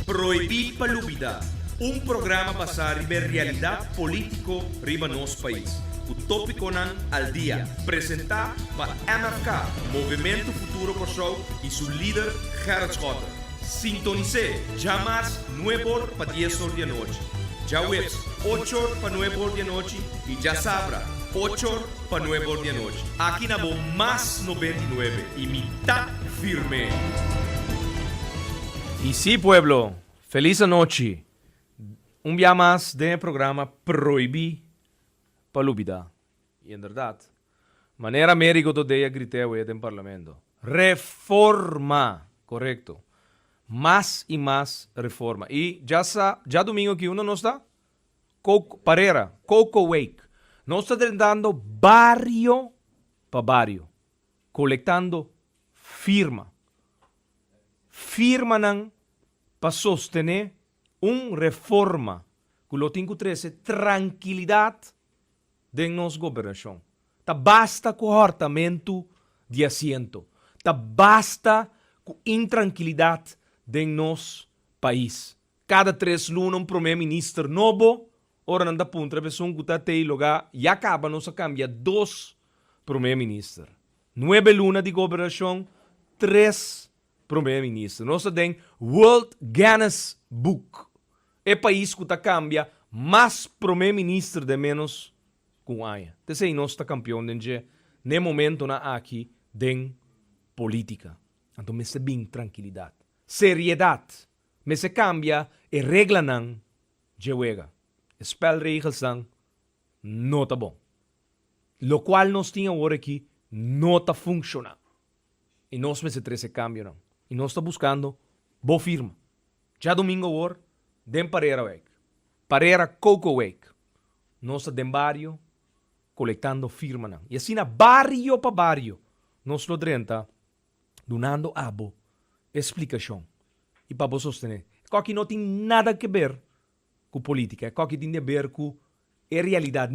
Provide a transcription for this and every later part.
Proibir Palúbida, um programa basado na realidade político riba nosso país. O tópico nan al dia, apresentado por MFK, Movimento Futuro Kosovo e seu líder Gerard Schotten. Sintonize, jamais 9 para 10 horas da noite. Já webs 8 para 9 horas da noite e já sabra 8 para 9 horas da noite. Aqui na Bo Mais 99 e mitad firme. Y sí, pueblo, feliz noche. Un día más del programa Proibí Palúbida. Y en verdad, manera Américo todavía grité hoy en el Parlamento. Reforma, correcto. Más y más reforma. Y ya domingo que uno no está, Parera, Coco Wake. No está tratando barrio para barrio, colectando firma. Firman para sostener una reforma que lo tengo 13 tranquilidad de nuestra gobernación. Ta basta comportamento de asiento. Ta basta com intranquilidad de nuestro país. Cada 3 lunas un primer ministro novo, ora nanda punta pessoa que está aí lugar e acaba nos cambia 2 primer ministro. 9 lunas de gobernação, 3 primeiro-ministro. Nós temos World Guinness Book. É país que cambia mais primeiro-ministro de menos com aia. Então, nós estamos campeão de no momento na aqui de política. Então, me se bem tranquilidade. Seriedade. Me se cambia e regra não juega. Spelregels não não tá bom. Lo qual nós tínhamos agora aqui não tá funcionando. E nós me se 13 cambio não. E nós estamos buscando boa firma. Já domingo agora, dem Parera Wake. Parera Coco Wake. Nós estamos em barrio, coletando firma. Não. E assim, barrio para barrio, nós estamos donando abo, explicação. E para você sostener. Que não tem nada a ver com política. Que tem a ver com a realidade.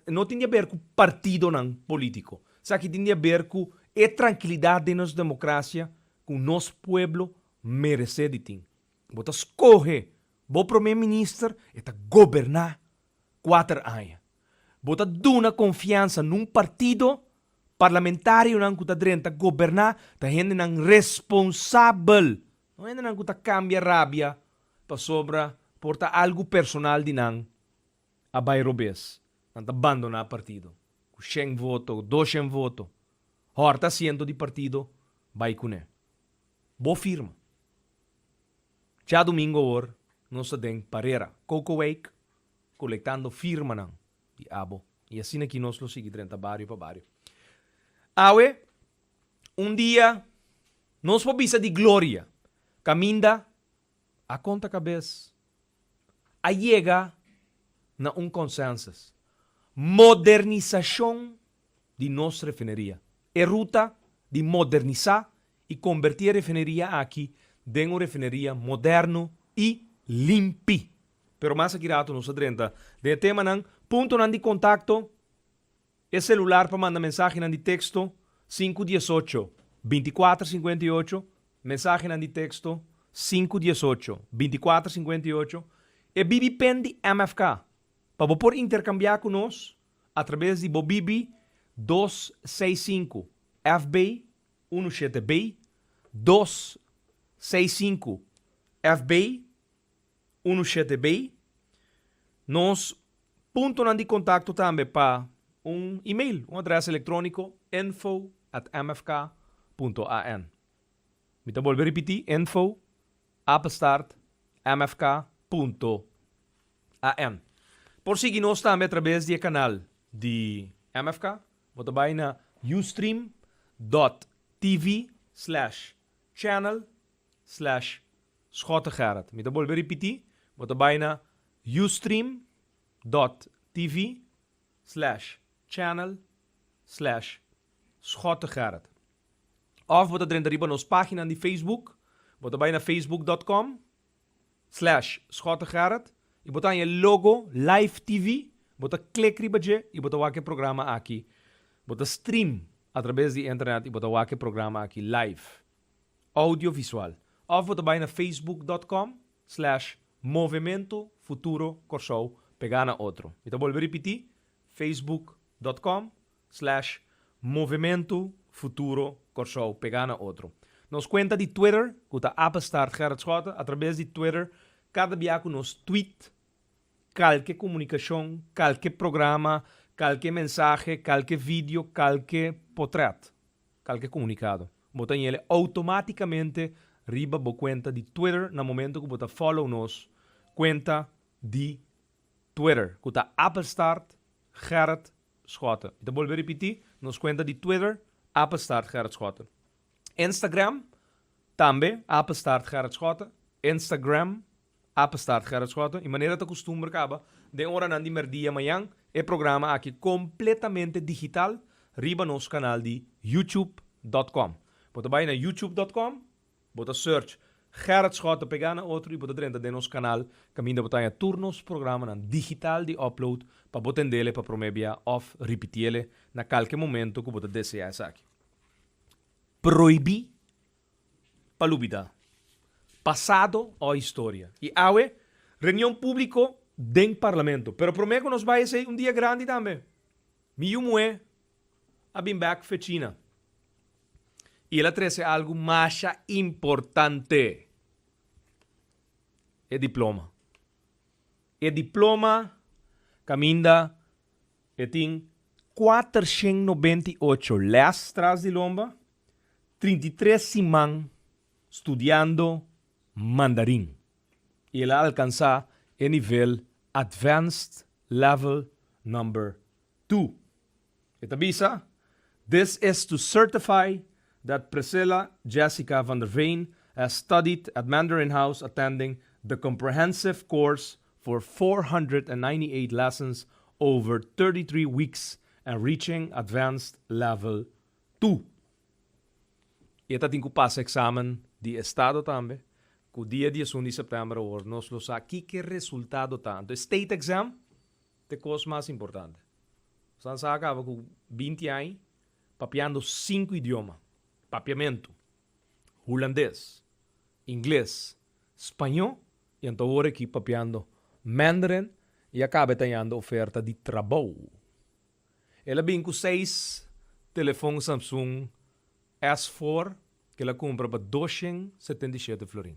Não tem a ver com partido não, político. Sabe que tem a ver com a tranquilidade de nossa democracia, que o nosso povo merece de ter. Você escolhe o primeiro-ministro e governar 4 anos. Você dá confiança num partido parlamentar que está dentro governar, está sendo responsável. Não é que está cambia rabia para sobra, porta algo personal de não a bairrobes. Não abandonar o partido. 100 votos, 200 votos. Horta asiento de partido, vai com ele. Boa firma. Já domingo agora, nós temos Parera, Coco Wake, coletando firma não, de abo. E assim aqui nós lo seguimos, barrio para barrio. Awe, dia, nós podemos de glória, caminda a conta cabeça, a chega na consenso. Modernização de nossa refineria. É ruta de modernizar e convertir a refineria aqui em uma refineria moderno e limpi. Pero mais aqui rato nos adrenta. De tema não, ponto não de contato, é celular para mandar mensagem de texto 518-2458, mensagem de texto 518-2458 e Bibi Pen de MFK. Para você intercambiar conosco através de Bobibi 265 FB 17B 265 FB 17B. Nós ponto de contato também para e-mail, endereço eletrônico info@mfk.an. Me vou repetir, info@mfk.an. Por seguir nós também através do canal de MFK, você vai na ustream.tv/channel/Schotten-Gerrit. Me vou repetir, você vai na ustream.tv/channel/Schotten-Gerrit. Of você dentro da nossa página de Facebook, você vai na facebook.com/Schotten-Gerrit. E botar em logo Live TV, botar clique ribaje e botar o programa aqui. Botar stream através da internet e botar o programa aqui live. Audiovisual. Of botar na facebook.com facebook.com/Movimento Futuro Corsou Pegana Otro. Então, vou repetir, facebook.com/Movimento Futuro Corsou Pegana Otro. Nos conta de Twitter, que está Apenstaart Gerrit Schouten, através de Twitter, cada dia nos tweet, qualquer comunicação, qualquer programa, qualquer mensagem, qualquer vídeo, qualquer portrait, qualquer comunicado. Botan ele automaticamente riba bo conta de Twitter no momento que bota follow nos conta de Twitter, que está Apenstaart Gerrit Schouten. Então vou repetir, nos conta de Twitter, Apenstaart Gerrit Schouten. Instagram, também, Apenstaart Gerrit Schouten. Instagram, Apenstaart Gerrit Schouten. E maneira de costume acaba, de hora na de merdia amanhã, é programa aqui completamente digital, riba nosso canal de youtube.com. Bota vai na youtube.com, bota search Gerrit Schouten Pegana Otro e bota dentro de nosso canal, caminho botar a turnos programa na digital de upload, para botar dele para promebia of repetir na qualquer momento que bota desejar aqui. Proibir palubida. Passado ou história. E awe, reunião pública dentro do parlamento. Pero prometo que nos vai ser um dia grande também. Mi é a been back fechina. E ela traz algo mais importante. É diploma. É diploma caminda e tem 498 lestras de lomba, 33 simão estudando mandarim. E ela alcança o nível Advanced Level Number 2. Esta visa, this is to certify that Priscilla Jessica van der Veen has studied at Mandarin House attending the comprehensive course for 498 lessons over 33 weeks and reaching Advanced Level 2. E esta tem que passar examen de estado também, que o dia 1 de setembro nós lo sabe que resultado tanto. State exam, é a coisa mais importante. Você sabe que com 20 anos, papiando 5 idiomas. Papiamento, holandês, inglês, espanhol, e então agora aqui papiando mandarim e acaba tendo oferta de trabalho. Ela vem com 6 telefones Samsung S4 que ela compra para 277 florin.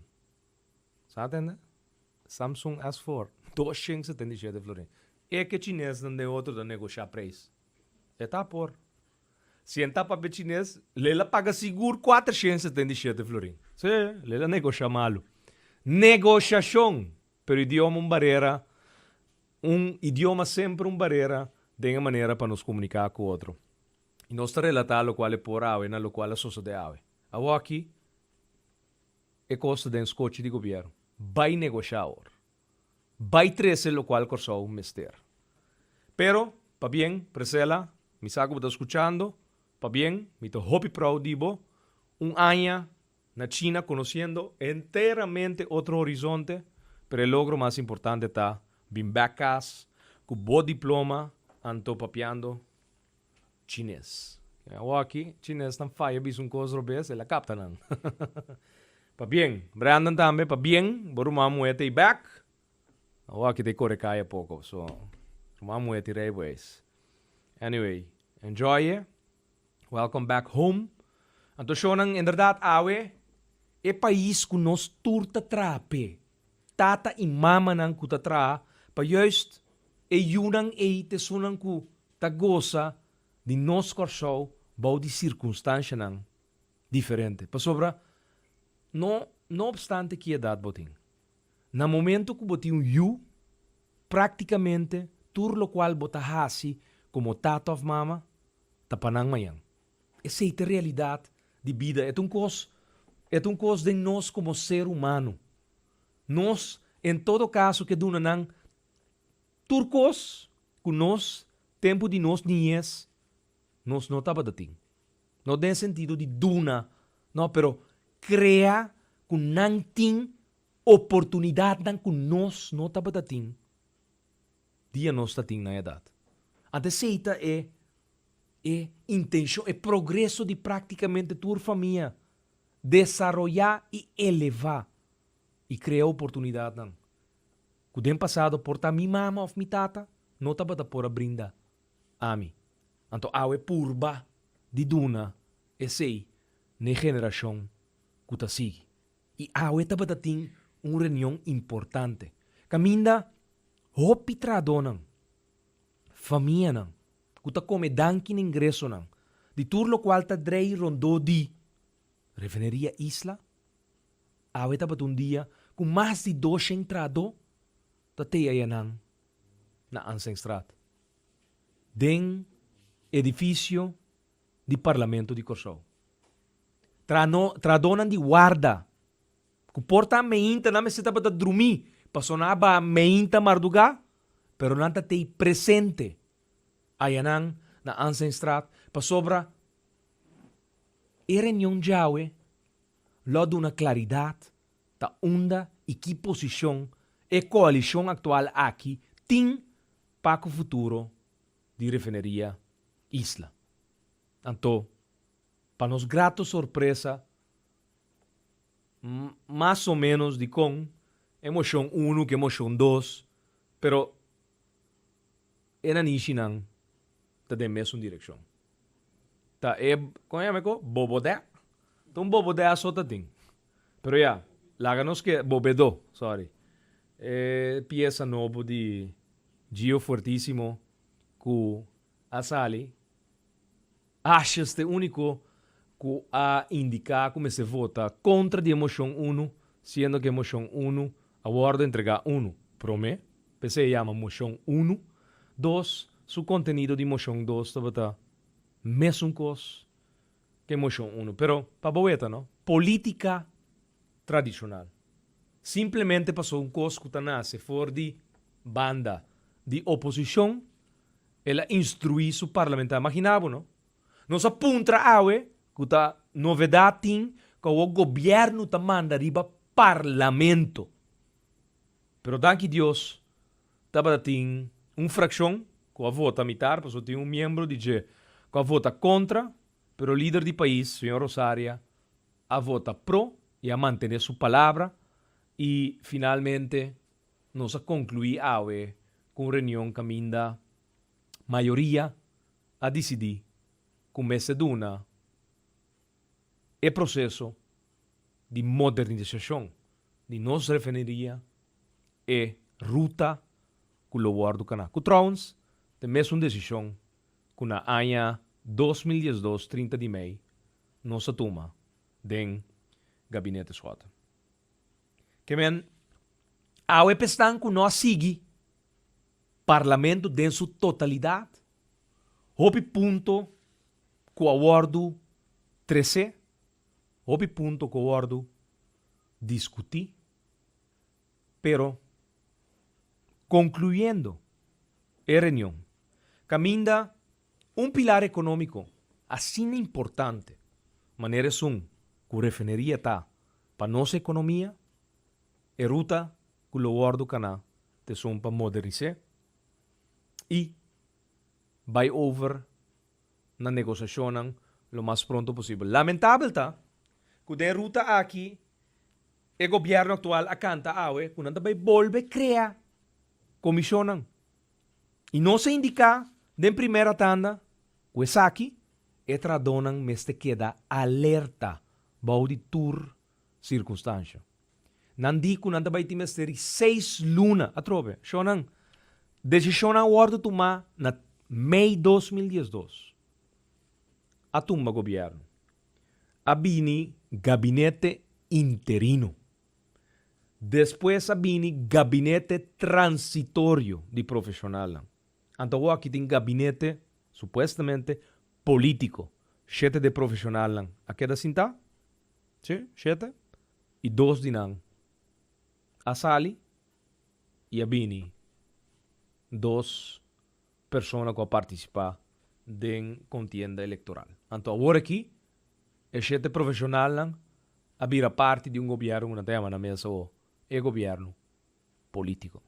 Sabe entender? Samsung S4, 277 florin. É que chinês não tem outro de negociar preço. É tá por. Se entrar para o chinês, ela paga seguro 477 florin. Sim, ela negocia malo. Negociação, pero idioma barreira, idioma sempre barreira, de uma maneira para nos comunicar com o outro. E nós relatamos o qual é por ave, na qual é sociedade. Agora aqui, é costa de escote de governo. Vai negociar. Vai trazer o qual corso um mistério. Pero, para bem, Priscila, me saco está escuchando, para bem, me estou hopi proudivo, ano na China conhecendo inteiramente outro horizonte, pero o logro mais importante está, bem bacas, com bom diploma, anto papiando chinês. Aqui, chinês não faz bis coisa robês, ela capta não. Pa bem, Brandon também, pa bem, boru mamu ete back. Aqui te correcaya pouco, so mamu ete railways. Anyway, enjoy it. Welcome back home. Anto siya nang inderdaad awe, e país ku nos turta trape. Tata e mama nang kutatra, pa juist e yunang e te sunang ku tagosa de nos corso, bau de circunstância nang diferente. Pa sobra, no obstante que edad botin. Na momento que botin you, praticamente, tur lo qual botahasi como tato of mama, tapanang mayang. Essa é a realidade de vida. É um coisa de nós como ser humano. Nós, em todo caso, que dunanang turcos, com nós, tempo de nós niñez, nós não estava dating. Não tem sentido de duna, não, pero crea com nang ting oportunidade nang com nós não estava dating. Dia nós dating na idade. A receita é intenção, é progresso de praticamente tua família. Desarrollar e elevar. e cria oportunidade não. Kudem passado porta mi mama of mi tata, nota bata por a brinda. Ami. Anto awe purba di duna e sei ne generação kuta sigi. E awe tabata ting reunião importante. Kaminda hopi tradonan. Família não. Kuta come dankin ingresso não. Di turlo qual ta drei rondo di refineria isla. Awe tabat dia com mais de 2 entrado tatay ayanang na Ansengstraat. Den edifício di Parlamento di Corsou. Tradonan di guarda. Kuporta meinta na meseta bata drumi. Pasonaba meinta marduga. Pero nanta tay presente. Ayanang na Ansengstraat. Pasobra. Eren yung jawe. Lo de una claridad. Ta onda e que posição e coalição atual aqui tem para o futuro de refineria Isla. Então, para nos grato surpresa, mais ou menos de com emoção 1 que emoção 2, pero era nishinang ta de mesma direção. Ta como ko bobodé. Então bobodé a sota ting. Pero ya, láganos que bobedo, sorry. Pieza novo de Gio Fortissimo com a Sali. Acho este único que a indicar como se vota contra de emoção 1, sendo que emoção 1 a ordem entregar 1. Prome, PC chama emoção 1. 2, su contenido de emoção 2 está mesmo coisa que emoção 1. Pero, para boeta, não? Política tradicional. Simplesmente passou coisa que nasce fora de banda de oposição, ela instrui su parlamentar. Imaginava, não? Nós apunta awe que a novidade tem que o governo ta manda riba parlamento. Pero danke Deus, tava tem fração que a vota militar, porque tem membro de que a vota contra, pero o líder do país, senhor Rosaria, a vota pro e a manter sua palavra e finalmente nos concluir awe com reunião caminda maioria a decidir começa duna e processo de modernização de nossa refineria e ruta que o guardo cana. Que trouwens, de mesma decisão que na ano 2012, 30 de maio, nossa toma den gabinete Swata. Que men, ao pestan que nós sigue parlamento em sua totalidade, hopi ponto que o acordo 13, hopi ponto que o acordo discutir, pero concluyendo a reunião, caminda pilar econômico assim importante, maneira que a refineria está para nossa economia, e ruta que o acordo cana te para modernizar e vai over na negociação lo mais pronto possível. Lamentável tá que de ruta aqui o governo atual acanta awe que não vai volver criar comissão. E não se indica de primeira tanda que essa aqui é tradonan meste queda alerta bau de tur circunstância. Nandi que não vai ter 6 luna a trove. Shonan decisão a ordo tomar na Mei 2012. A tumba governo. Abini gabinete interino. Depois abini gabinete transitório de profissional. Então aqui tem gabinete supostamente político. 7 de profissional. A queda cinta? Sim, 7. E 2 de não. A Sali e a Bini. 2 pessoas que participam da contienda eleitoral. Então, agora aqui, é 7 profissionais a vir parte de governo, tema na mesa, é governo político.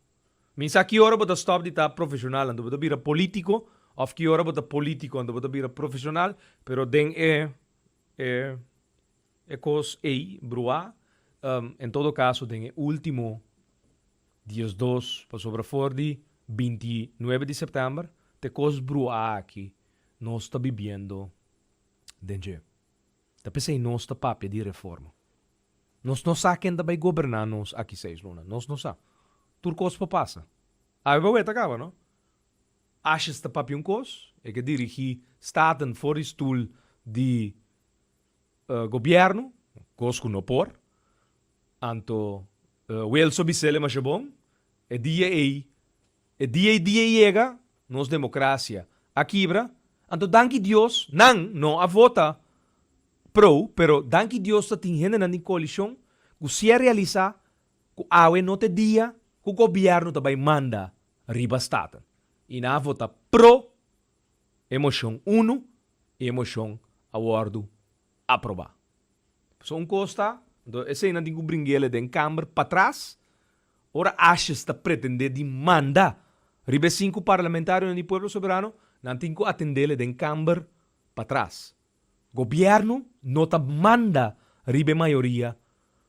Mas aqui hora bota stop de estar profissional, então bota vir político, ou que hora bota político, então bota vir profissional, pero den é coisa aí, brua, em todo caso, tem o último dias 2 para sobre for de 29 de setembro, te cos brua aqui, nós está vivendo dentro. Tá pensei nós está papel de reforma. Nós não sabemos vai governar nós aqui 6 luna. Nós não sabemos. Turcos pa passa. Aí vai ver acaba, não? Achas está papel um cos, é que dirigir staten voor stoel de governo, cos que não por, anto wel so bisele mas bom, e dia chega, nos democracia, a quebra, anto danke Dios, não a vota pro, pero danke Dios está tingendo na coalição, que se realizar, que awe não te dia, que o governo também manda riba staten. E na vota pro, emoção 1 e emoção awardo aprovar. So costa, esse não tem que brincar de câmara para trás, ora acha está pretender de mandar ribe 5 parlamentários no povo soberano, não tem que atender de câmara para trás. Governo não tá manda ribe maioria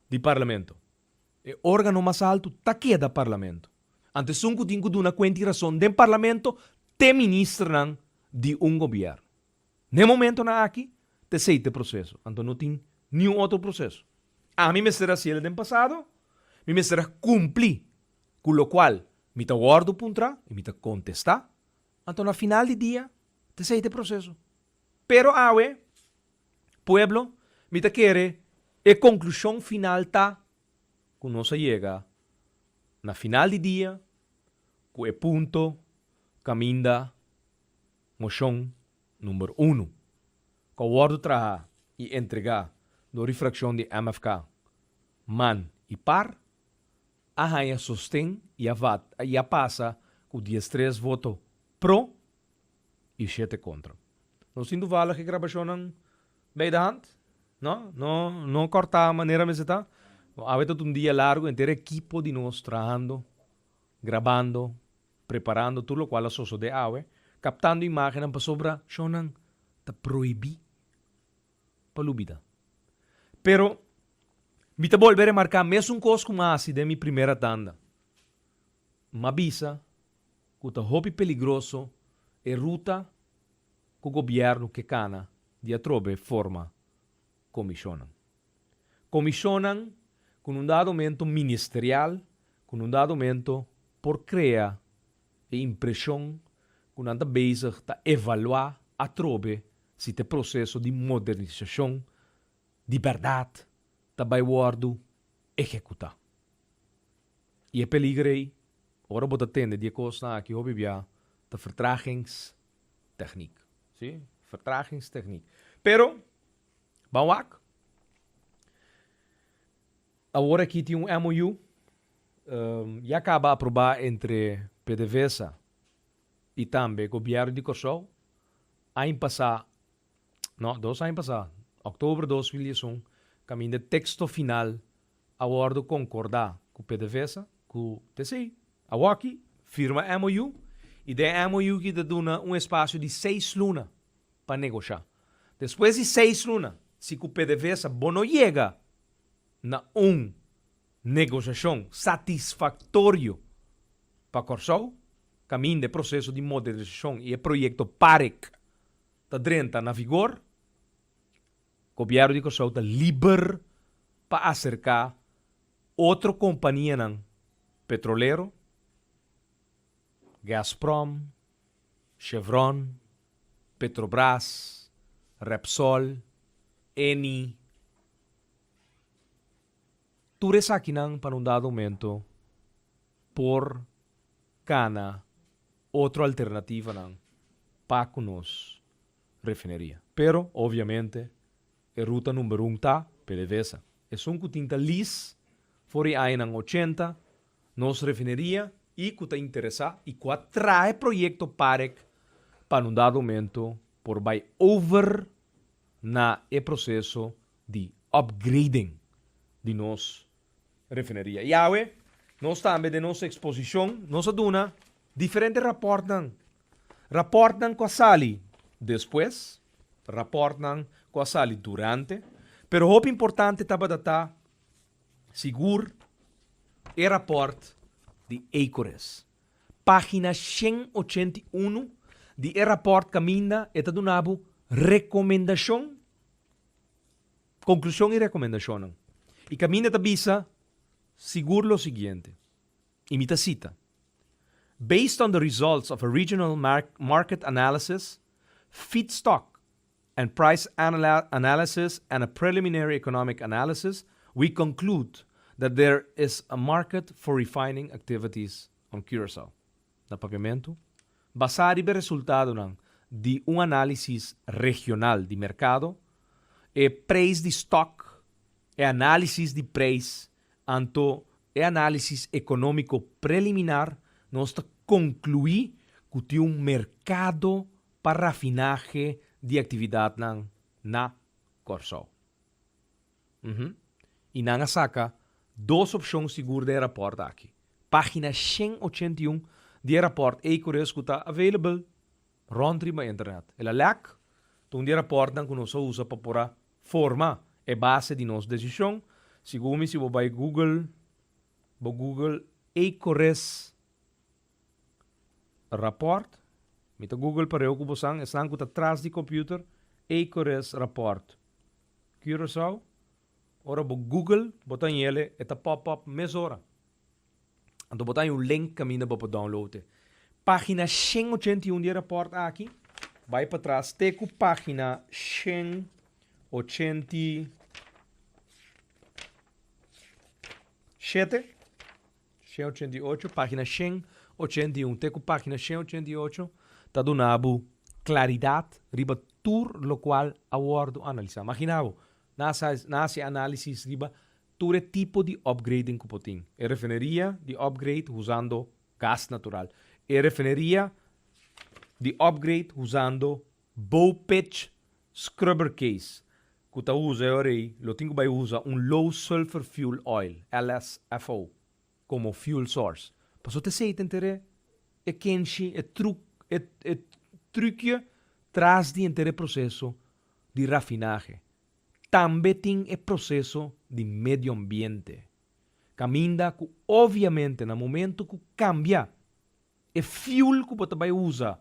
de parlamento. E órgano mais alto tá queda parlamento. Antes um tem que dar uma razão do parlamento te ministram de governo. No momento na aqui, te sei te processo. Então não tem nenhum outro processo. A mim me será assim no passado, me será cumprir, com o qual me ta guardo puntra e me ta contestar. Então na final do dia, te sei te processo. Pero awe, pueblo, me ta quere e conclusão final tá, que nós chega na final do dia, com o ponto, caminda, moção número 1. Com o guardo trabalhar e entregar do refração de MFK, man e par, a rainha sostém e a passa com 13 votos pro e 7 contra. Não sinto vale que gravação não bem da hand, não corta a maneira me está. Há todo um dia largo, inteiro equipo de nós trabalhando, gravando, preparando tudo o qual a socio de awe, captando imagens para sobra, shonan, ta proibir palubida. Pero, me te volver a marcar mesmo coisa como assim de minha primeira tanda. Uma visa, que está hobby peligroso, e ruta que o governo que cana de atrobe forma comissionan. Comissionan com um dado momento ministerial, com um dado momento por criar a impressão que não está bezig a evaluar a trobe se tem processo de modernização de verdade também guardo executar. E é peligrei, ora bota tende die costa aqui hobby via de vertragingstechniek. Zie? Vertragingstechniek. Pero, bawak, agora aqui tem MOU, e acaba aprovar entre PDVSA e também o governo de Kosovo, ano passado, não, 2 anos passado, outubro de 2021, caminho de texto final, acordo concordar com o PDVSA, com o TCI, agora aqui, firma MOU, e de MOU que dá espaço de 6 lunas para negociar. Depois de 6 lunas, se o PDVSA não chega na negociação satisfatória para Kosovo, caminho de processo de modernização e o projeto PAREC está na vigor, o governo de Kosovo está livre para acercar outra companhia petrolero, Gazprom, Chevron, Petrobras, Repsol, Eni. Tudo isso aqui para um dado momento por cana outra alternativa para conosco refineria. Pero, obviamente, a ruta número 1 está PDVSA. É que tinta lis, fora aí em 80, nos refineria e que está interessado e que traz projeto PAREC para um dado momento por vai over na processo de upgrading de nos refineria. E aí, nós também de nossa exposição, nós damos diferentes raportes. Raportam com a sali depois, raportam com a sali durante, pero o importante estava data Sigur, e rapport de EICORES. Página 181 de e rapport caminda eta donabo recomendação, conclusão e recomendação. E caminda tabisa sigur lo siguiente. Imita cita. Based on the results of a regional market analysis, feedstock and price analysis, and a preliminary economic analysis, we conclude that there is a market for refining activities on Curaçao. Na pagamento, basado no resultado de análise regional de mercado, e preço de stock, e análise de preço, anto e análise econômico preliminar, nós concluí que tem mercado para rafinaje de atividade na Curaçao. E nanga saca duas opções seguras de rapport aqui. Página 181 de rapport EICORES que está available rondom na internet. Ela lek, então de rapport que nós usa para forma e base de nossa decisão. Segundo se você vai Google EICORES rapport, mita Google para eu que você estão atrás do computer EICORES rapport. Curaçao. Ora, Google, botan ele, eta pop-up mesora. Então, botan um link caminho para download. Página 181 de rapport aqui. Vai para trás. Teco página 187. 188, página 181. Teco página 188. Tá donado claridade, riba tur lo qual awardo analisar. Imaginavo. Nasa análisis riba ture tipo de upgrading que potin. E refineria de upgrade usando gas natural. E refineria de upgrade usando bow pitch scrubber case. Que ta usa orei, lo tingo vai usa low sulfur fuel oil, LSFO, como fuel source. Paso te sei tentere e kenshi e truque tras de entere processo de rafinaje. Também tem o processo de meio ambiente. Caminda que, obviamente, no momento que cambia, o fuel que você vai usar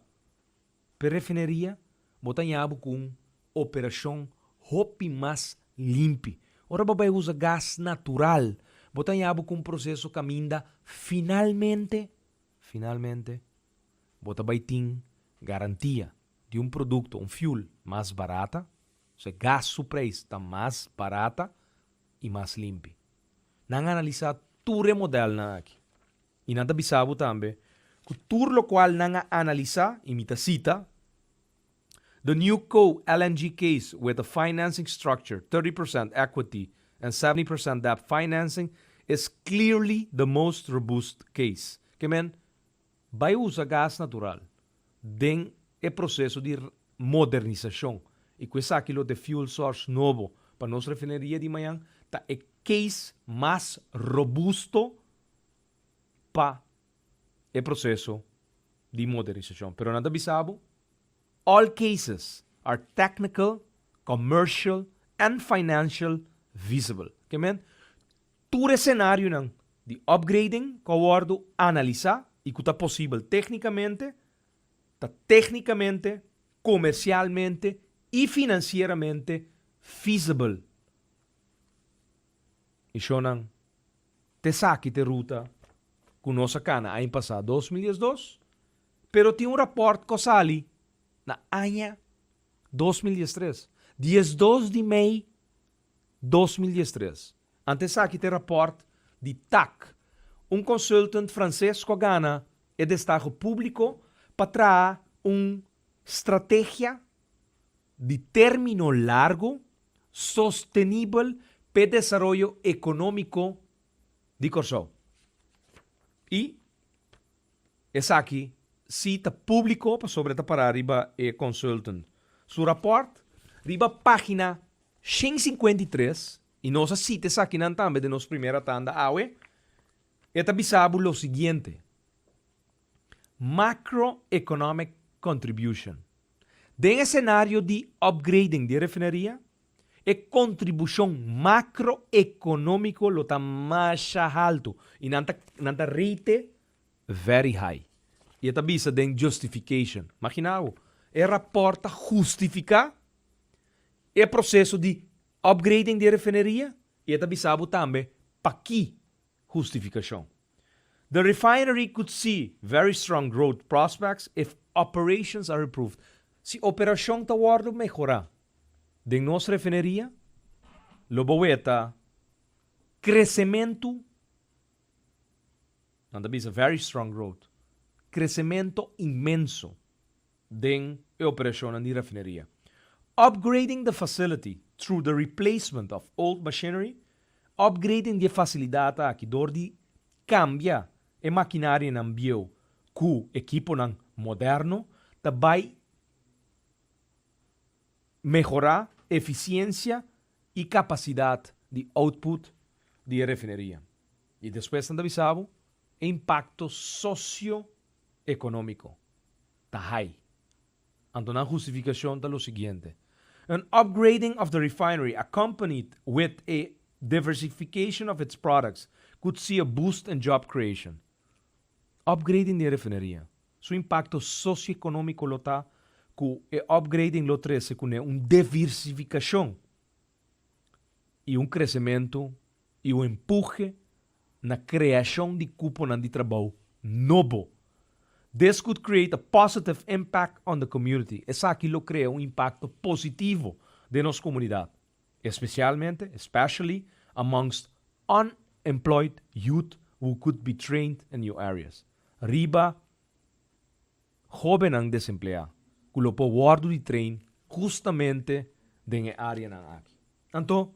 para refineria, você tem com operação hopi mais limpa. Ora, você vai usar gás natural. Você tem com processo caminda, finalmente, você vai ter garantia de produto, fuel mais barata. O sea, gas su preço está mais barata e mais limpa. Nang analisar ture model na aqui. E nada bisabo também que tur lo qual nang analisar, imita cita, the new co-LNG case with a financing structure, 30% equity and 70% debt financing, is clearly the most robust case. Que men, vai usar gas natural den e processo de modernização. E questo aquilo de fuel source novo para nossa refineria de manhã tá o case mais robusto para o processo de modernização. Pero nada bisabo, all cases are technical, commercial, and financial visible. Que men, todo cenário de upgrading que eu analisar e que está possível tecnicamente, comercialmente e financeiramente feasible. E shonan te saki te ruta com nossa cana aí passado 2012, pero tem rapport que sali na ano 2013. 12 de maio 2013. Ante saki te rapport de TAC, consultant francês que gana e destaque público para trazer estratégia de término largo, sostenible para desarrollo económico de Curaçao. E essa aqui cita público sobre esta para riba e consultant. Su rapport riba página 153 e nossa cita essa aqui também de nossa primeira tanda awe. Eta bisabo lo siguiente. Macroeconomic contribution. Den cenário de upgrading de refineria, e contribuição macroeconômica lo tá mais alto e nanta rate very high. E esta bisa den justification. Imaginawo, é rapporta justificar é processo de upgrading de refineria e esta bisabo também para que justificação. The refinery could see very strong growth prospects if operations are improved. Se operação está wardo melhorar de nossa refineria, lo boeta crescimento, não bisa very strong growth, crescimento imenso de operação de refineria. Upgrading the facility through the replacement of old machinery, upgrading de facilidade aqui door de cambia e maquinária em bio com equipo moderno, também melhorar eficiência e capacidade de output de refineria. E depois ainda avisamos impacto socioeconômico. Tá high. Então, a justificação é o seguinte. An upgrading of the refinery accompanied with a diversification of its products could see a boost in job creation. Upgrading de refineria. Su impacto socioeconômico lo tá com o upgrading lo trece com uma diversificação e crescimento e empurre na criação de cupo de trabalho novo. This could create a positive impact on the community. Essa aqui lo crea impacto positivo de nossa comunidade, especially amongst unemployed youth who could be trained in new areas. Riba, jovem ang desempleado, que po guardo de train justamente na área na aqui. Então,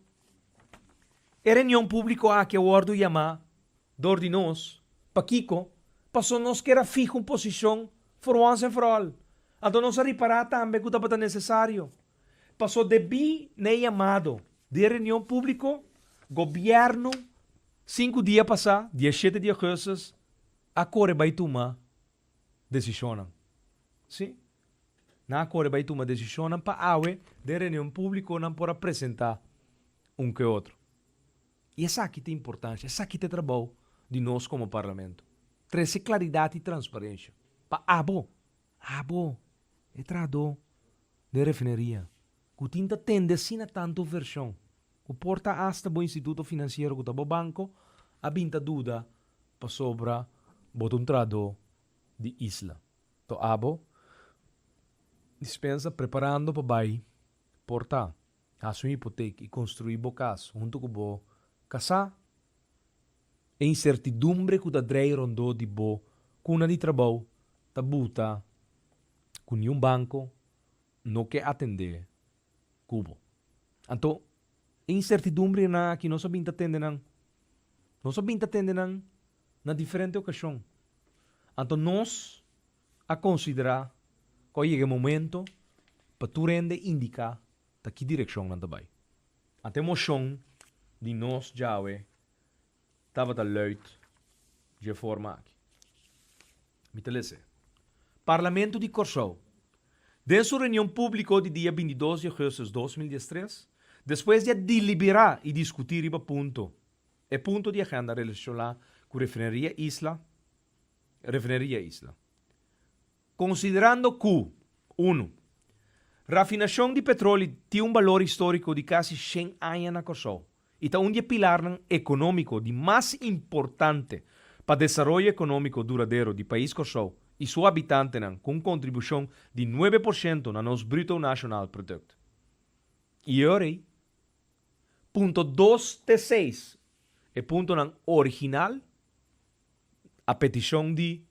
a reunião pública aqui guardo chamar dor de nós, pa Kiko, passou nós que era fijo em posição for once and for all. Então, nós a reparar também que estava necessário. Passou de bi na chamado de reunião pública, governo, 5 dias passar, 17 dias coisas, a core vai tomar decisão. Sim? Na core vai tomar decisão para awe de reunião pública não por apresentar que outro. E essa aqui tem importância, essa aqui tem trabalho de nós como parlamento. Trazer claridade e transparência. Para abo, é trado de refineria. Que tinta tende sina tanto versão. O porta hasta bo instituto financeiro que tabo banco, a binta duda para sobra botão trado de isla. To abo, dispensa preparando para bai, porta, a sua hipoteca e construir bocas, junto com bo, casar, e incertidumbre que da drei rondou de bo, com uma de trabalho, tabuta, com nenhum banco, no que atender, cubo. Então, incertidumbre na que não sabem atender na diferente ocasião. Então, nós a considerar que chega o momento para tu rende indicar da que direção não vai. Até moção de nós já estava da luid de forma aqui. Me telese. Parlamento de Corsou. Desde sua reunião pública de dia 22 de agosto de 2013, depois de deliberar e discutir o ponto de agenda relacionado com refineria Isla, considerando que, 1. Rafinação de petróleo tem valor histórico de quase 100 anos na Corsou e é um pilar econômico de mais importante para o desenvolvimento econômico duradouro do país Corsou e seu habitante com contribuição de 9% no nosso Bruto Nacional Produto. E agora, ponto 2 de 6 é ponto original, a petição de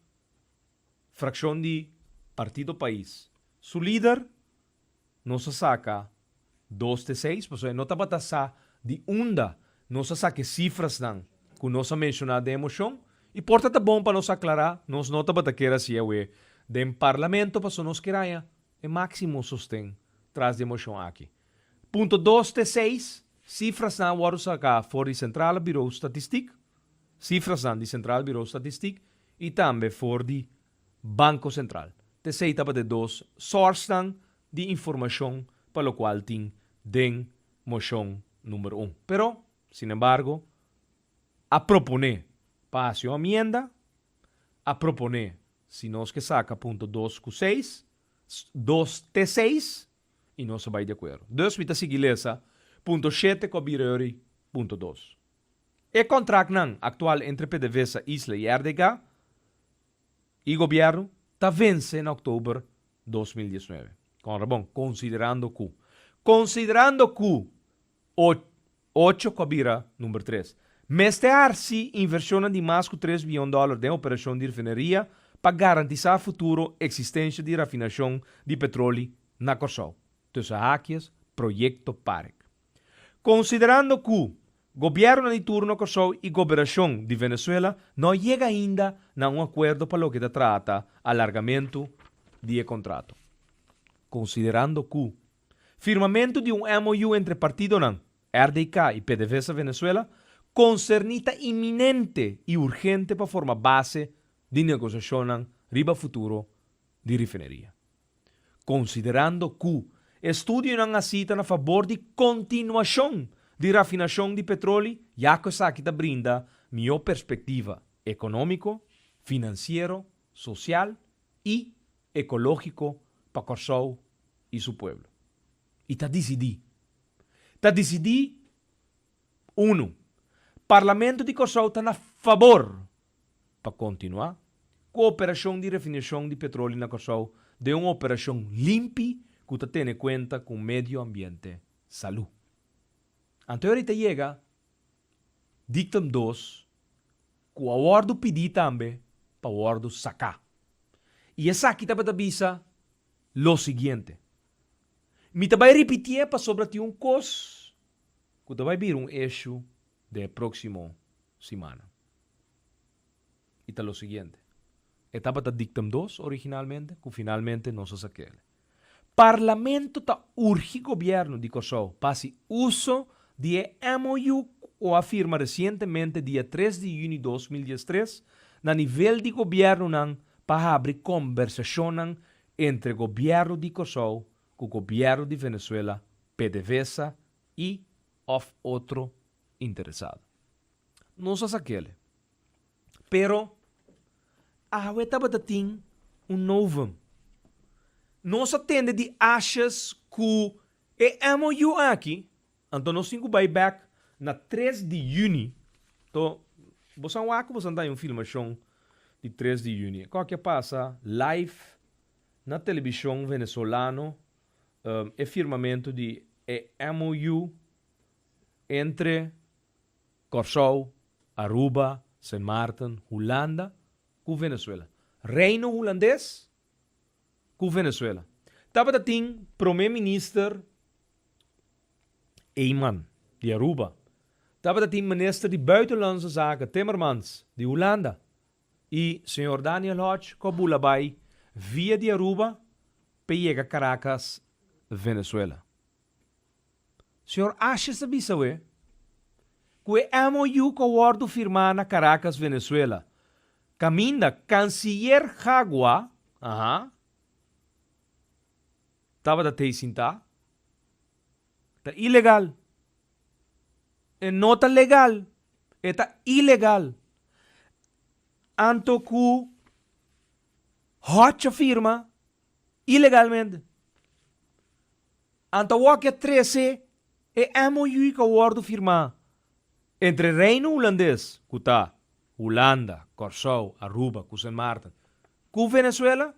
fração de Partido País. Su líder não se saca 2 de 6, porque não está batasa de onda, não se saca cifras que não se menciona de emoção, e porta tá bom para nós aclarar, nós não está bataqueira se é o de parlamento, para nós queraya, é máximo sustém, traz de emoção aqui. Ponto 2 de 6, cifras na waro saca for de Central Bureau Statistic, cifras de Central Bureau Statistic, e também for de Banco Central. Te seita para de 2 source de informação para o qual tem den moción número 1. Pero, sin embargo, a proponer, pase a enmienda, a proponer, si no es que saca punto 2Q6, 2T6, y no se va de acuerdo. Dus, vita sigilesa, punto 7 cobireri, punto 2. El contrato actual entre PDVSA, Isla y RDK y gobierno está vence en octubre 2019. Considerando Q. Considerando Q, 8 cobira número 3. Mestear-se inversión de más que $3 bilhões de operação de refineria para garantizar futuro existência de refinação de petróleo na Corsol. Tussen haakjes, proyecto PAREC. Considerando que governo de turno Corsol e governação de Venezuela não chega ainda a acordo para o que trata alargamento de contrato. Considerando que firmamento de MOU entre partido RDK e PDVSA Venezuela concernita iminente e urgente para formar base de negociação riba futuro de refineria. Considerando que estudio não cita a favor de continuação de refinação de petróleo, já que essa aqui brinda melhor perspectiva econômico, financeiro, social e ecológico para Corsol e seu povo. E está decidido. Está decidido, 1. Parlamento de Corsol está a favor para continuar com a operação de refinação de petróleo na Corsol de uma operação limpa que está tendo em conta com o meio ambiente e saúde. Então, ahorita chega dictum 2 que o acordo pedi também para o acordo sacar. E essa aqui está para avisa lo seguinte. Me vai repetir para sobre um cos que vai vir eixo de próximo semana. E está lo seguinte. Etapa da dictum 2 originalmente, que finalmente não se saquele. Parlamento está urge governo de Kosovo para uso de MOU o afirma recentemente dia 3 de junho de 2013 na nível de governo para abrir conversação entre governo de Kosovo com o governo de Venezuela, PDVSA e of outro interessado. Não só aquele. Pero, a etapa da tem novo. Nós atende de achas que é MOU aqui, então nós temos que back na 3 de junho. Então, você não há como você dar uma filmação de 3 de junho. Qual que passa live na televisão venezuelana é firmamento de MOU entre Corsol, Aruba, Sint Maarten, Holanda, com Venezuela. Reino holandês com Venezuela. Tava da ting primeiro-ministro Eyman de Aruba. Tava da ting minister de buitenlandse zaken Timmermans de Holanda. E senhor Daniel Hodge Kobulabay via de Aruba para Caracas, Venezuela. Senhor acha sabe sabe que o MOU que o acordo firmado na Caracas, Venezuela. Caminda canciller Jagua, estava da teisinta, está ilegal. E não está legal, está ilegal. Anto que Hodge firma ilegalmente. Anto o que 13 é MOU que o acordo firmado entre Reino Holandês, que está Holanda, Corsol, Aruba, Sint Maarten, com Venezuela,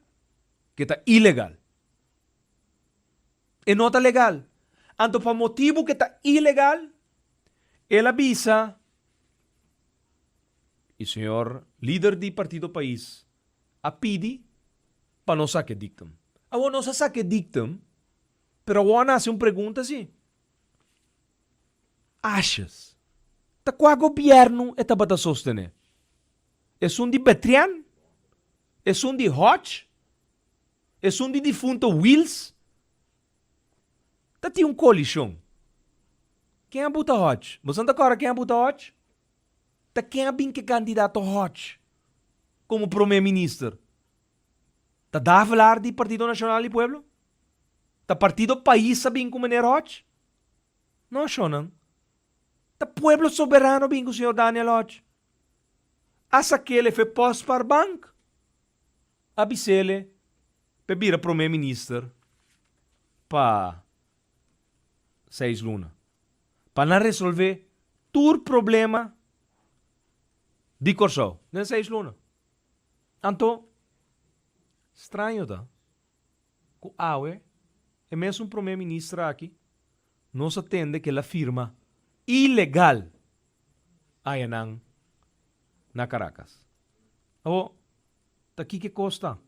que está ilegal. E não está legal. Então, para motivo que está ilegal, ele avisa, e o senhor líder do partido país, a pede para não saque dictum. Agora não se saque dictum, pero agora hace uma pergunta assim. Achas? Tá qual governo está para sostener? É de Betrian? É de Hodge? É de defunto Wills? Tá tem uma coalição. Quem é buta Hodge? Você não tá quem é buta Hodge? Tá quem é bem que candidato Hodge como primeiro-ministro? Tá dá falar de Partido Nacional e Pueblo? Tá Partido País sabem como é Hodge? No, Shonan. Ta pueblo soberano bingo, senhor Daniel Lodge. Asa que ele foi posto para banco. Abisele, pebira primeiro-ministro para 6 luna. Para não resolver todo problema de Corsão. Nem 6 luna. Então, estranho, tá? Com Aue, é mesmo um primeiro-ministro aqui, não se atende que ela firma ilegal aí na Caracas. Oh, tá aqui que custa?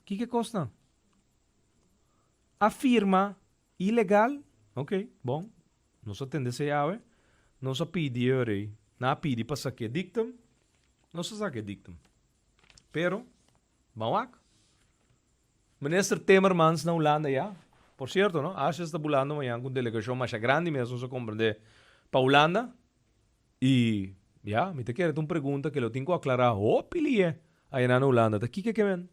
Que custa? A firma ilegal, ok, bom, não se atende se Aue, não se pede aí, não pede para sacar dictum, não se saca dictum. Pero, vamos lá. Minister Timmermans na Holanda, ja. Por cierto, no? Acho que está bulando amanhã com delegação mais grande mesmo, se compreende, para Holanda. E, ja, me te quero uma pergunta que eu tenho que aclarar. Oh, pilie, aí na Holanda. Da que ven?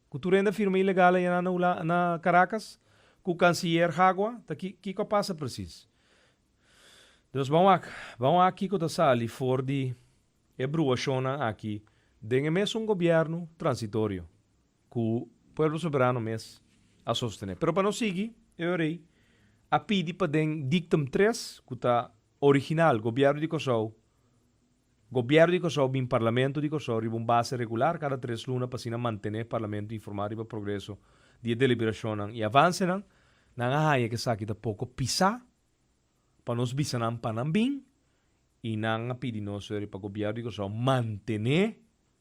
Cultura ainda firma ilegal aí na Caracas, com o canciller Hagua, da que passa preciso. Então, vamos aqui com a sala, for de ebruação aqui, tem mesmo governo transitório, com pueblo soberano mes a sostener. Pero para não seguir, eu irei a pedir para den dictum 3, que está original, governo de Kosovo. Governo de Kosovo, bem parlamento de Kosovo, riba base regular, cada 3 lunas para sina manter parlamento informado riba progresso de deliberação e avance não há que saque da pouco pisar, para nos bisanan panambing, e não pedir nós para governo de Kosovo manter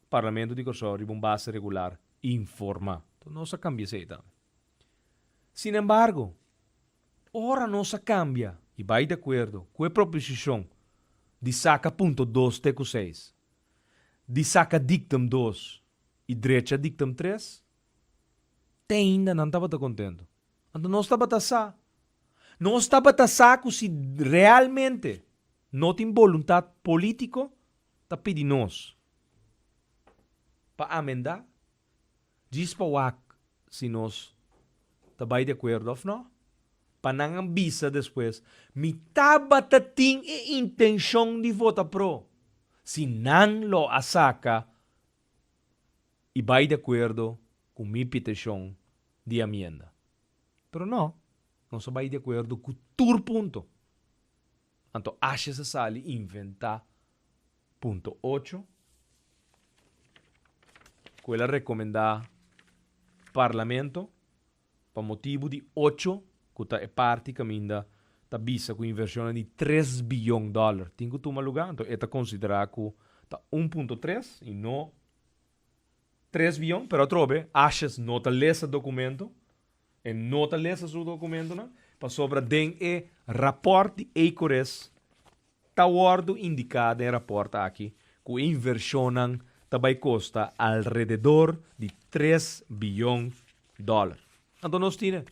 parlamento de Kosovo riba base regular informa. Então, não se cambia isso aí também. Sin embargo, ora não se cambia, e vai de acordo com a proposição de saca ponto 2 teco 6, de saca dictum 2 e direita dictum 3, ainda não estava contente. Então, não estava taçar. Não estava taçar que se realmente não tem vontade política, está pedindo nós para amendar. Diz para o se nós estamos de acordo ou não, para não ambisa depois, me taba tem a intenção de votar pro. Se não lo asaca, e vai de acordo com minha petição de amenda. Pero não se vai de acordo com todo ponto. Então, acha se sale inventar ponto 8, que ela recomendar parlamento para motivo de 8 que é parte caminda tá bisa com inversão de 3 bilhões de dólares. Tem que tomar lugar, então é considerar que tá 1.3 e não 3 bilhões, pero trobe, achas não tá lesa documento e não tá lesa seu documento, não? Para sobra den e rapport de ECORES tá ordo indicado em rapport aqui que a inversão vai custar alrededor de 3 bilhões de dólares. Então nós temos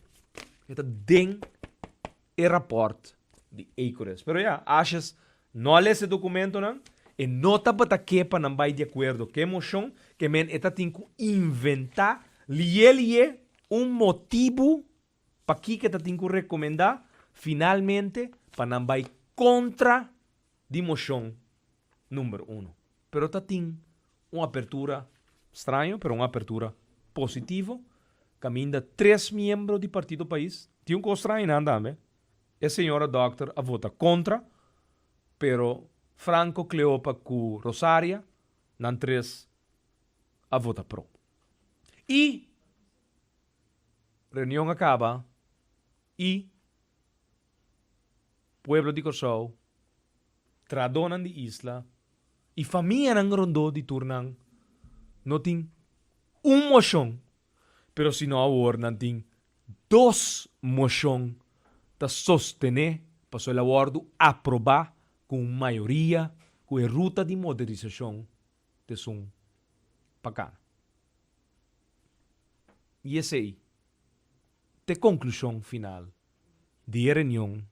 esta den e rapport de ECORES. Pero achas não lê esse documento não? E não está para que para não vai de acordo que moção que men eta tem que inventar liye motivo para que eta tem que recomendar finalmente para não vai contra de moção número 1. Pero está tem uma apertura estranha, pero uma apertura positiva. Caminda 3 membros do Partido País. Tem coisa estranha andando, a senhora doctor a vota contra, pero Franco Cleopa com Rosária, não 3 a vota pro. E reunião acaba e pueblo de Kosovo tradonan de isla e família ng rondo de turnang não tem moção, pero se não agora não tem 2 moção para sostener para o acordo aprovar com maioria com a ruta de modernização de sum pacana. E esse aí é a conclusão final de reunião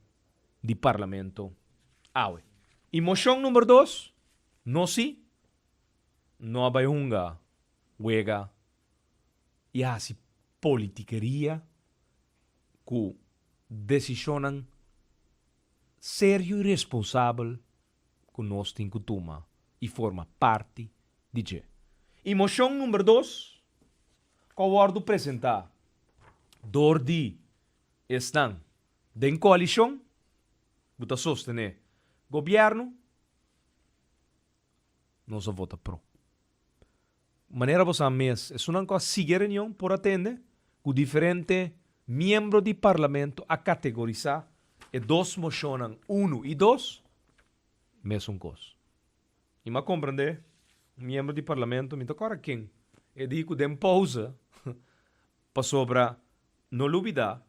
de parlamento. E moção número 2, não se, não vai hunga, e assim politiqueria que decisionan sério e responsável que nós temos que tomar e forma parte de G. E moção número 2, que eu vou apresentar, Dordi estão de coalição, para sostener governo, nós vota pro. Maneira você mês, é uma coisa seguir reunião por atender, com diferentes membros do parlamento a categorizar e dois mocionam 1 e 2, mesmo coisa. E me compreender, membro do parlamento, me toca quem? E digo, dem pausa, para sobra, não olvidar,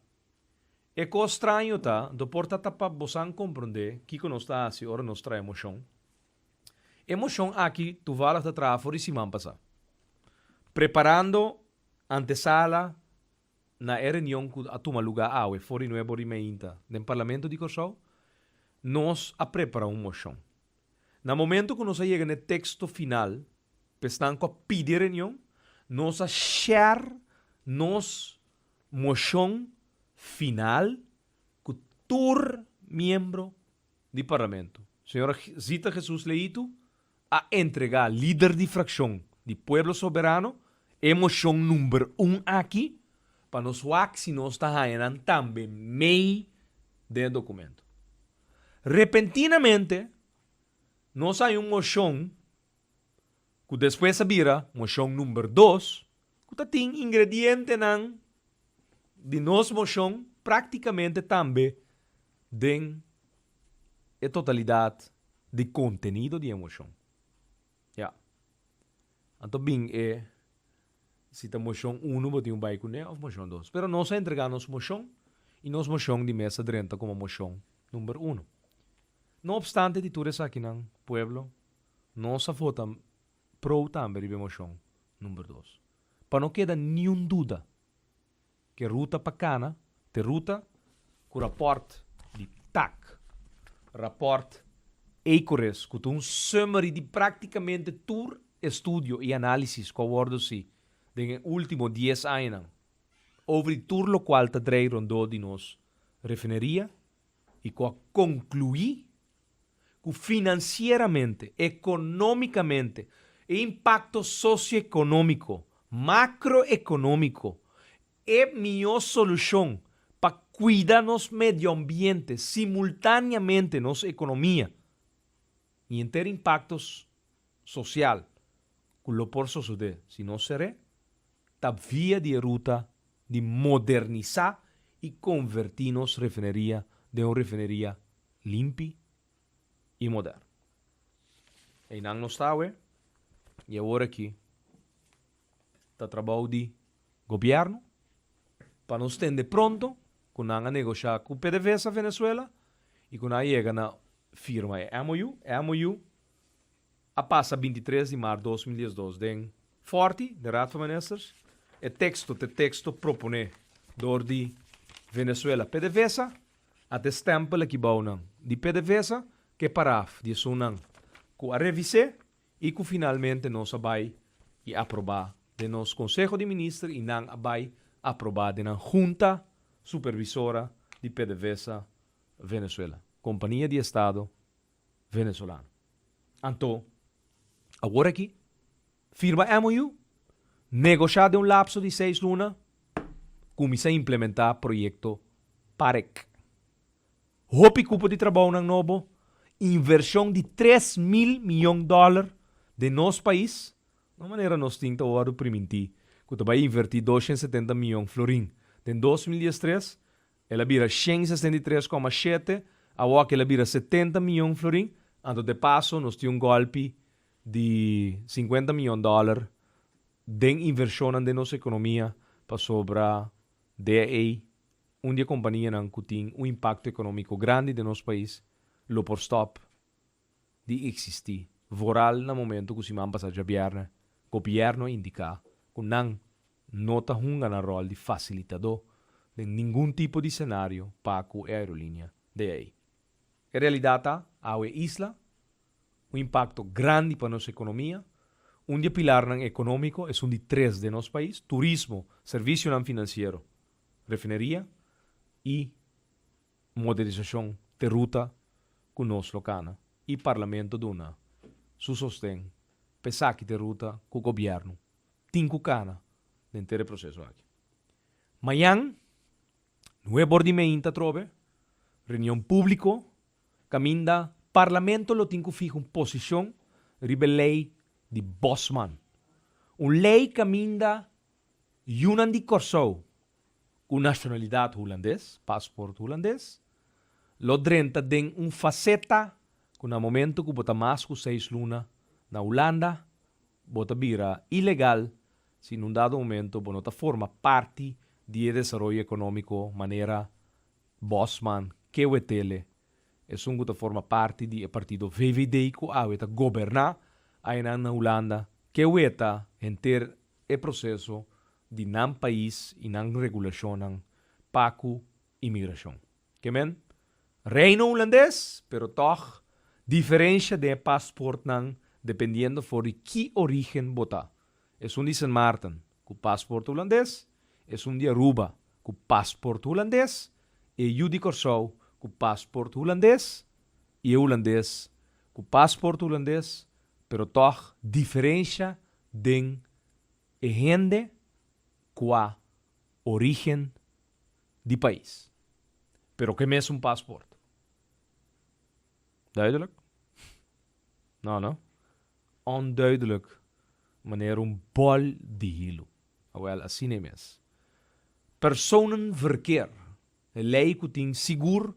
é que estranho tá, do porta tapa você compreender, que nós está assim, ora nós traz emoção. Emoção aqui, tu vai lá atrás, fora e se passar. Preparando antesala na reunião que a toma lugar ao fora no ebori meinta no parlamento de Kosovo, nós a preparar uma moção. No momento que nós chega no texto final, pestan com a pedir reunião, nós a share nos moção final com todo membro do parlamento. Senhora Zita Jesus Leito a entregar líder de fração de Pueblo Soberano emoção número 1 aqui para nós ver se nós estamos também meio do documento. Repentinamente, nós há uma moção que depois vira moção número 2 que tem ingrediente de nossa moção praticamente também de a totalidade de contenido de emoção. Ja. Então, bem, se a moção 1 botem um bairro ou moção 2. Pero nós entregamos moção e nós moção de mesa direita como moção número 1. Não obstante de tudo isso aqui no pueblo, nós votamos pro também de moção número 2. Para não quedar nenhuma dúvida que ruta para cana, te ruta com o rapporto de TAC, rapporto EICORES, com um summary de praticamente todo estudo e análise que eu vou dizer de último 10 anos, over tudo o qual te dreig rondou de nós refineria e com concluir que financeiramente, economicamente, e impacto socioeconômico, macroeconômico, é a melhor solução para cuidar nosso meio ambiente, simultaneamente nossa economia, e em ter impactos social, que lo por suceder, se não será, a via de ruta de modernizar e convertir nossa refineria de uma refineria limpa e moderna. E não nos está, e agora aqui, está trabalho de governo, para nos ter pronto, com a negociar com o PDVSA Venezuela, e com a chega na firma MOU, a passa 23 de março de 2012, den forte, de Raad van Ministers, e texto propone door de Venezuela PDVSA, até stempel aqui baunan de PDVSA, que paraf de sunan, com a revisar, e que finalmente nós vai e aprovar de nosso Conselho de Ministros e não vai aprovar de na Junta Supervisora de PDVSA Venezuela, Companhia de Estado Venezuelana. Então, agora aqui, firma MOU, negociar de lapso de 6 lunas, começa a implementar projeto PAREC. Hopi cupo de trabalho ng novo, inversão de $3 mil milhões de nosso país, de maneira nós temos que permitir que vai invertir 270 milhões florim. Em 2013, ela vira 163,7, agora ela vira 70 milhões florim, então de passo nós temos golpe de $50 milhões de inversão de nossa economia para sobrar DEA, onde a companhia que tem impacto econômico grande de nosso país, lo por stop de existir. Voral no momento que se man passar o governo indica que não nota na rol de facilitador de nenhum tipo de cenário para a aerolínea DEA. Em realidade, a isla impacto grande para nossa economia. Pilar econômico é de 3 de nosso país: turismo, serviço financeiro, refineria e modernização de ruta conosco locana e parlamento dona su sostém pesar que de ruta com o governo tinco cana dentro do processo aqui. Amanhã não é bordimento trove reunião público caminda parlamento lo tinco fijo posição ribe lei de Bosman lei caminda yunan di corso com nacionalidade holandês, passaporte holandês, lo drenta den faceta que no momento que bota mais que 6 luna na Holanda, bota vira ilegal, se num dado momento bota forma parte do desenvolvimento econômico, maneira Bosman, que o tele, é que forma parte do partido VVD que a governar aí na Holanda, que o enter o processo de nam país e nam regulação ng paco imigração. Que men? Reino holandês, pero toch diferença de passport nang dependiendo for que origen bota. Es de San Martin com passport holandês, es de Aruba com passport holandês, e eu de Corsou com passport holandês, e holandês com passport holandês, pero toch diferença de gente qua origen di país. Pero que é um passaporte? Duidelijk? Nou. Onduidelijk. Wanneer bol di hilo. Wel, assim é mesmo. Personenverkeer. Lei que tem seguro,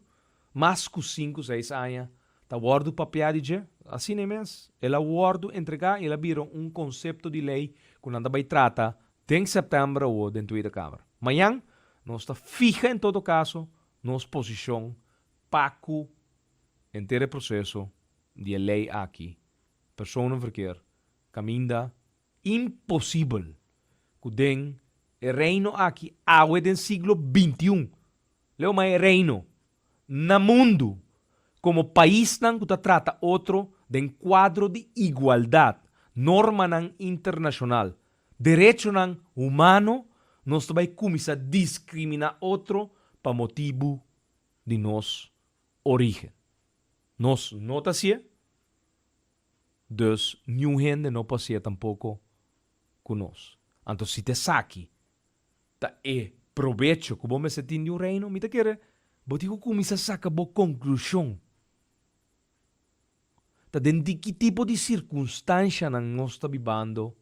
mais que 5, 6 anos. Tá guardo papiadije. Assim é mesmo. Ela guardo entregar, ela vira conceito de lei que anda vai trata em setembro ou dentro da Câmara. Amanhã, nós está fija em todo caso, nossa posição para o inteiro processo de lei aqui. Personenverkeer, caminda impossível que den o reino aqui, água do século XXI. Leo mais reino na mundo como país não que trata outro de quadro de igualdade, norma internacional. Direito humano, nós vai começar a discriminar outro para motivo de nossa origem. Nós não assim, dus nenhum gente não pode tampouco conosco. Então, se te saque, tá proveito que você se tem no reino, me te quer, você começa a sacar boa conclusão. Tá dentro de que tipo de circunstância nós estamos vivendo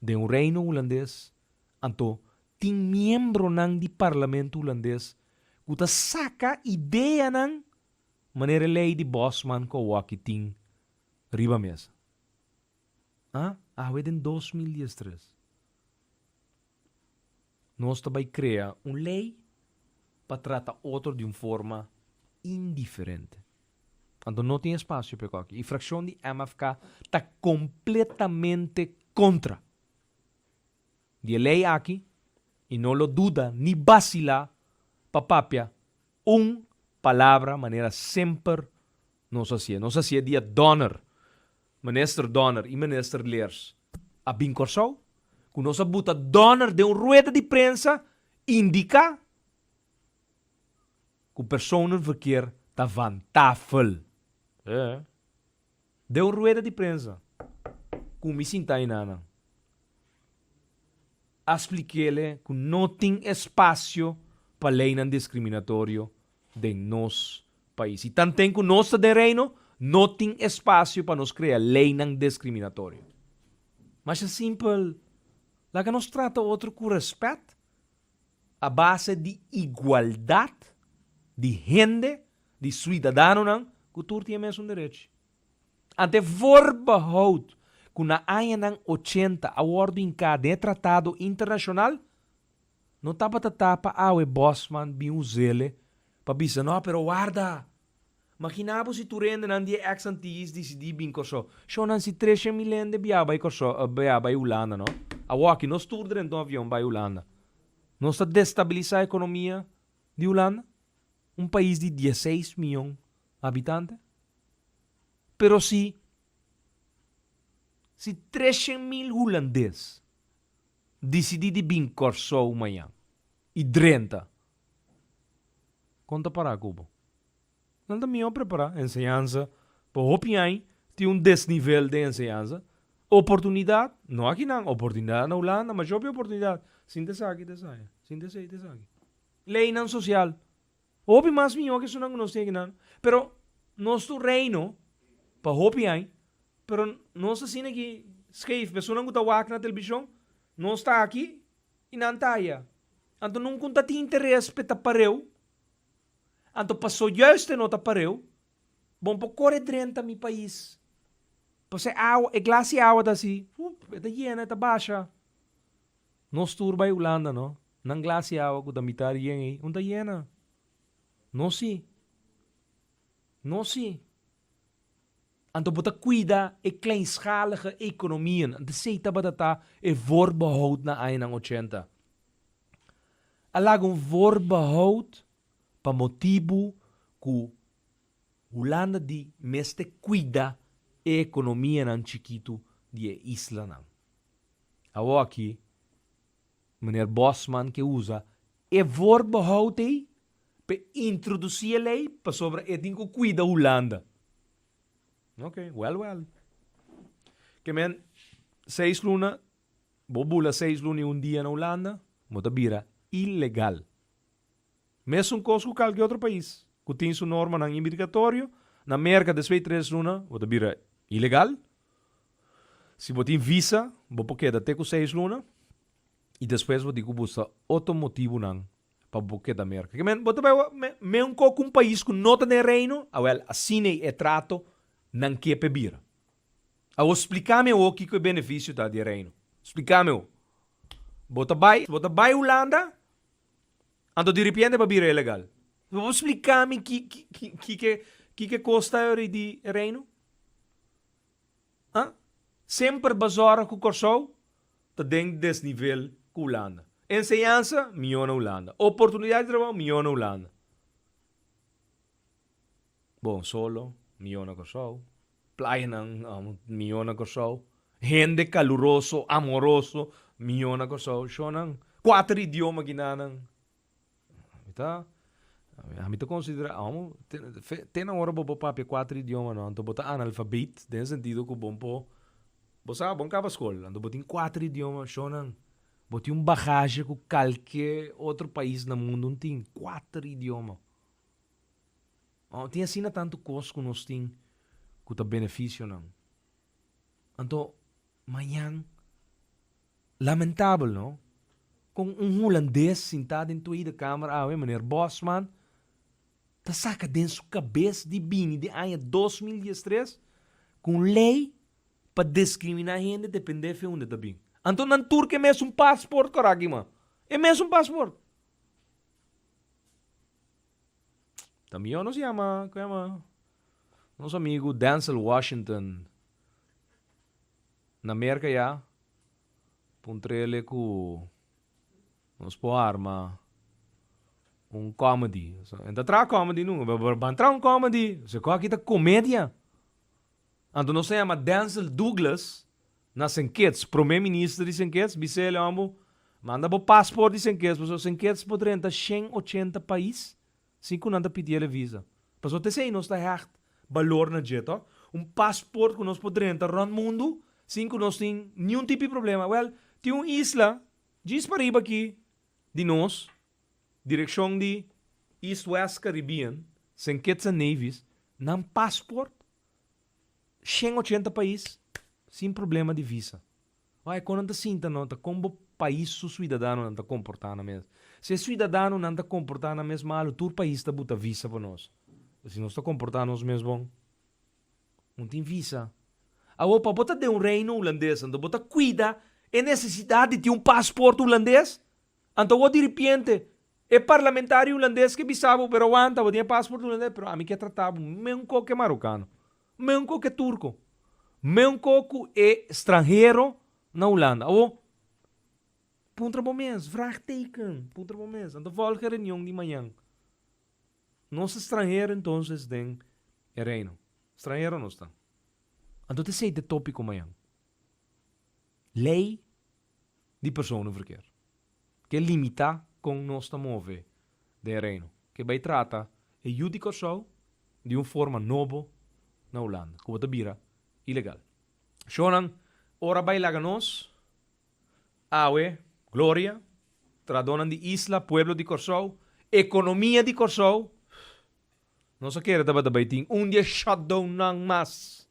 de reino holandês, então, tem membro do parlamento holandês que saca ideia ng maneira lei de Bosman que o aqui tem riba mesa. Em 2013. Nós também criar uma lei para tratar outro de uma forma indiferente. Então não tem espaço para aqui. E a fração de MFK está completamente contra de lei aqui e não lo duda ni vacila papapia palavra maneira sempre nos hacía dia Donner minister Donner e minister Leers a bem corsou que nós buta Donner de rueda de prensa indica que o personenverkeer está van tafel de rueda de prensa com me sinta inana expliquei-lhe que não tem espaço para lei não discriminatório de nosso país. E tanto que nós de reino não tem espaço para nós criar lei não discriminatório. Mas é simples. Lá que nós trata outro com respeito, a base de igualdade, de gente, de cidadão, que tu tem mesmo direito. Ante voorbehoud que na ano 80 a ordem de tratado internacional não tapa a Bosman bem usele para dizer não, pero guarda. Imaginava se tu rende nan die ex-antis decidi bem corso. Só nan si 13 milhões de biaba corso biaba Holanda, no? Awaki nós tur dentro do avião para Holanda. Nós está destabilizar a economia de Holanda, país de 16 milhões de habitantes. Pero se 13.000 holandeses decidirem vir corso amanhã e 30 Conta para Cuba. Não está melhor preparar. Enseñança. Para hopiar, tem desnível de enseñança. Oportunidade. Não aqui não. Oportunidade na Holanda, mas houve oportunidade. Sim, te sabe. Sim, te sabe. Lei não social. Houve mais melhor que isso não nós temos não. Pero, nosso reino, para hopiar, pero nós assim aqui, schreef, pessoa não está wak na televisão, nós está aqui e não está aí. Então não conta de interesse para pareu. Então passou juist não está pareu. Bom, para correr dentro do meu país. Para água, a glace água está assim, está llena, está baixa. Nós turba em Holanda, não? Não glace água que está mitad aí, não está llena. Não sim. Não sim. Então, bota cuida e kleinschalige economieën. De zeita batata e voorbehoud na een ng 80. Alag voorbehoud pa motivo ku Holanda di meste cuida e economia ng chiquito di isla nang. Awo aqui, meneer Bosman que usa e voorbehoud pe introduzir a lei pa sobre e dingo cuida Holanda. Ok, well. Que men, 6 luna, bobula 6 luna dia na Holanda, motabira ilegal. Mesmo coisa que qualquer outro país, que tem sua norma ng imigratório, na América de 2-3 luna, motabira ilegal. Se você tem visa, você queda até com 6 luna, e depois você busca outro motivo ng para você da América. Que men, você vai, mesmo com um país que não tem reino, assim é trato, não quer beber. Eu explicar-me o que é o benefício da reino. Explicar-me o. Bota vai Holanda, ando de repente beber é ilegal. Vou explicar-me que custa de reino? Sempre basora com o corso, tá dentro desse nível com Holanda. Enseñança, milhão na Holanda. Oportunidade de trabalho, milhão na Holanda. Bom, solo, milhão na corso. Playa ng milhão na corso. Gente caluroso, amoroso, milhão na corso. So nang 4 idioma ginanang. Ita, kami to considera, tem na hora bobo papi 4 idioma no, anto bota analfabet, den sentido ko bompo. Bosa bom cava escola, anto botin 4 idioma, so nang boti bagagem com qualquer outro país no mundo não tem 4 idiomas. Tem assim na tanto coisa que nós tem que tá benefício não. Então, manhã lamentável, não? Com holandês sentado em tua da câmara, meneer Bosman, tá saca dentro sua cabeça de bini de ano 2013 com lei para discriminar gente depender de onde tá bem. Então, na Turquia é mesmo passaporte, caragi, mano. É mesmo passaporte. Também não se chama, nosso amigo Denzel Washington. Na América, já. Puntrele com nos po arma comedy. Então, tra comedy, não. Bantra comedy. Se qual aqui tá comédia. Então, não se chama Denzel Douglas. Na Senquets, primeiro-ministro de Senquets, bisele amo, manda bo passport de Senquets, porque Senquets poderiam estar 180 países, sem que não pedir a visa. Porque você sei, nós está errado, valor na jet, passport que nós poderiam estar no mundo, sem que nós tem nenhum tipo de problema. Tem uma isla, diz para ir aqui, de nós, direção de East-West Caribbean, Senquets and Nevis, não passport, 180 países, sem problema de visa. Quando não sinta, não, como país o cidadão não está comportando mesmo. Se o cidadão não está comportando mesmo mal, todo país está botando visa para nós. Se nós está comportando nós mesmo, não tem visa. Agora, para botar de reino holandês, então botar cuida, é necessidade de ter passaporte holandês? Então, de repente, é parlamentário holandês que bisabo, pero aguanta, tem passaporte holandês, pero a mim que é tratado, mesmo que é marocano, mesmo que é turco. Meu coco é estrangeiro na Holanda. Puntra momento, vraagteken, puntra momento. Então, volta a reunião de manhã. Nós estrangeiro, então, tem reino. Estrangeiro não está. Então, te sei de tópico manhã. Lei de personenverkeer. Que limita com nós te mover de reino. que vai trata e Judy Corsou de uma forma nova na Holanda, como a bira ilegal. Shonan, ora vai laganos, awe, Gloria, tradonan de Isla, Pueblo de Corsou, economia de Corsou, não se quer dapat ting dia shutdown ng mas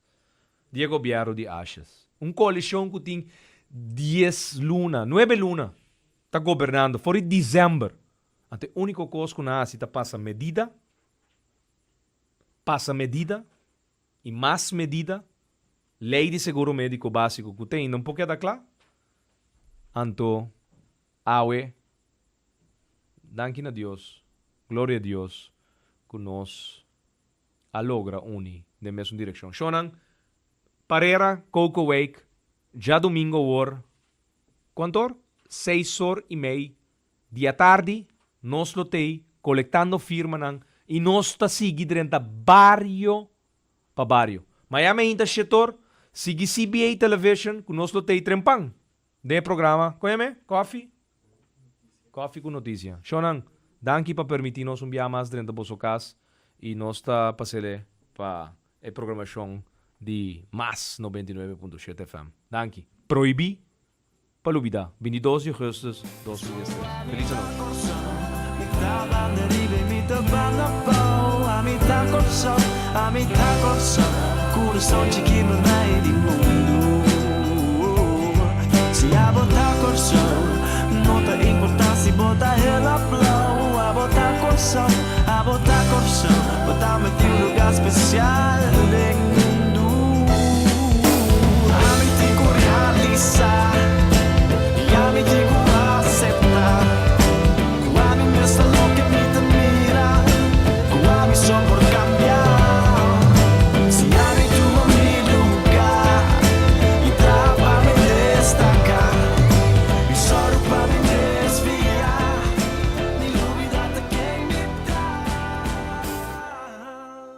dia gobyerno de Ashes. Coalição que tem 10 luna, 9 luna, está governando, for dezembro. Ante único coisa que nasi ta passa medida e mais medida, lei de seguro médico básico que tem, não pode dar claro? Anto, awe, danke a Deus, glória a Deus, que nós alogra uni de mesma direção. Shonan, parera, Coco Wake, já domingo war, quanto hora? 6h30, dia tarde, nós lotei, coletando firma nang, e nós está seguindo barrio pa barrio. Miami ainda setor, sigi CBA Television, que nós lotei trempang, de programa, conhece? Coffee com notícia. Shonan, danke pa permitir-nos enviar mais dentro do casa e nós está passando para a programação de MAS 99.7 FM. Danke. Proibi para lubida. 22 de agosto 2013. Feliz noite. Nota importância, bota ela blow. A botar corção, botar-me de um lugar especial.